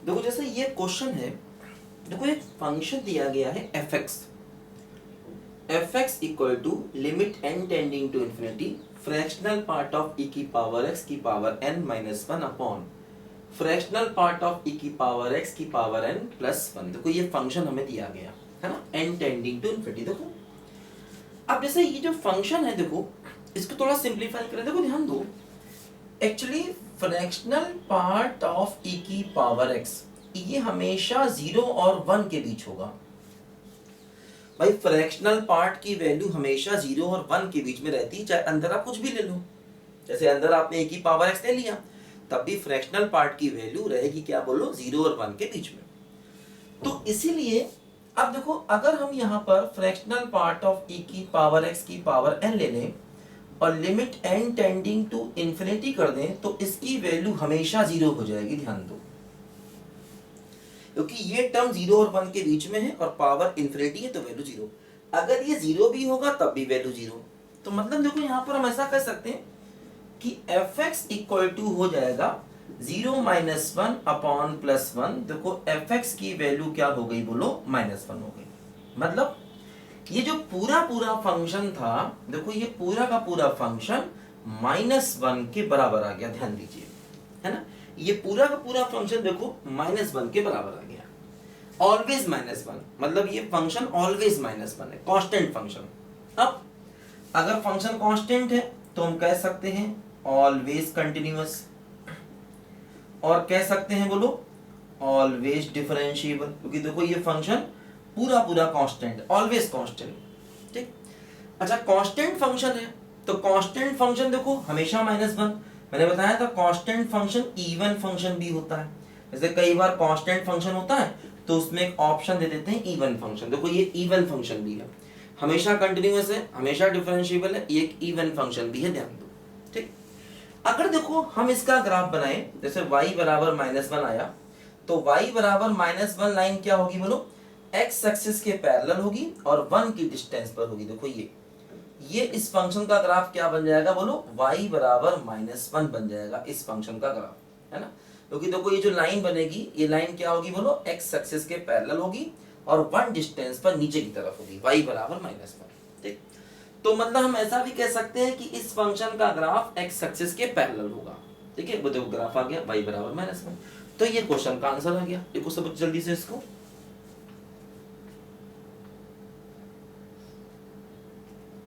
देखो जैसे ये क्वेश्चन है, देखो एक फंक्शन दिया गया है F X equal to limit N tending to infinity fractional part of ई की पावर एक्स की power N minus one upon fractional part of ई की पावर एक्स की पावर एन प्लस वन। देखो ये फंक्शन हमें दिया गया है ना, एन टेंडिंग टू इन्फिनिटी। देखो अब जैसे ये जो फंक्शन है, देखो इसको थोड़ा सिंप्लीफाई करें। देखो ध्यान दो, एक्चुअली फ्रैक्शनल पार्ट ऑफ ई की पावर एक्स ये हमेशा 0 और 1 के बीच होगा। भाई फ्रैक्शनल पार्ट की वैल्यू हमेशा 0 और 1 के बीच में रहती है, चाहे अंदर आप कुछ भी ले लो। जैसे अंदर आपने ए की पावर एक्स ले लिया, तब भी फ्रैक्शनल पार्ट की वैल्यू रहेगी क्या, बोलो 0 और 1 के बीच में। तो इसीलिए अब देखो, अगर हम यहाँ पर फ्रैक्शनल पार्ट ऑफ ई की पावर एक्स की पावर एन ले लें और limit N tending to infinity कर दें, तो इसकी वैल्यू हमेशा 0 हो जाएगी। ध्यान दो, क्योंकि ये टर्म 0 और 1 के बीच में है और पावर इन्फिनिटी है, तो वैल्यू 0। अगर ये 0 भी होगा तब भी वैल्यू 0। तो मतलब देखो यहाँ पर हम ऐसा कर सकते हैं कि एफ एक्स इक्वल टू हो जाएगा 0 माइनस 1 अपॉन प्लस 1। देखो एफ एक्स की वैल्यू क्या हो गई, बोलो -1 हो गई। मतलब ये जो पूरा फंक्शन था, देखो ये पूरा का पूरा फंक्शन -1 के बराबर आ गया। ध्यान दीजिए, है ना, ये पूरा का पूरा फंक्शन देखो -1 के बराबर आ गया। ऑलवेज -1, मतलब ये फंक्शन ऑलवेज -1 है, कांस्टेंट फंक्शन। अब अगर फंक्शन कांस्टेंट है तो हम कह सकते हैं ऑलवेज कंटिन्यूअस, और कह सकते हैं बोलो ऑलवेज डिफरेंशिएबल, क्योंकि देखो ये फंक्शन पूरा कांस्टेंट, ऑलवेज कांस्टेंट। ठीक, अच्छा कांस्टेंट फंक्शन है तो कांस्टेंट फंक्शन देखो हमेशा -1। मैंने बताया था कांस्टेंट फंक्शन इवन फंक्शन भी होता है। जैसे कई बार कांस्टेंट फंक्शन होता है तो उसमें एक ऑप्शन दे देते हैं इवन फंक्शन। देखो ये इवन फंक्शन भी है, हमेशा कंटिन्यूअस है, हमेशा डिफरेंशिएबल है, ये एक इवन फंक्शन भी है। ध्यान दो, ठीक। अगर देखो हम इसका ग्राफ बनाएं, जैसे y बराबर -1 आया, तो y बराबर -1 लाइन क्या होगी बोलो, x एक्सिस के पैरेलल होगी और 1 की डिस्टेंस पर होगी। देखो ये इस फंक्शन का ग्राफ क्या बन जाएगा बोलो, y बराबर -1 बन जाएगा इस फंक्शन का ग्राफ, है ना। क्योंकि देखो ये जो लाइन बनेगी, ये लाइन क्या होगी बोलो, x एक्सिस के पैरेलल होगी और 1 डिस्टेंस पर नीचे की तरफ होगी, y बराबर -1। ठीक, तो मतलब हम ऐसा भी कह सकते हैं कि इस फंक्शन का ग्राफ x एक्सिस के पैरेलल होगा। ठीक है, वो देखो ग्राफ आ गया y बराबर -1। तो ये क्वेश्चन का आंसर आ गया। देखो सब जल्दी से इसको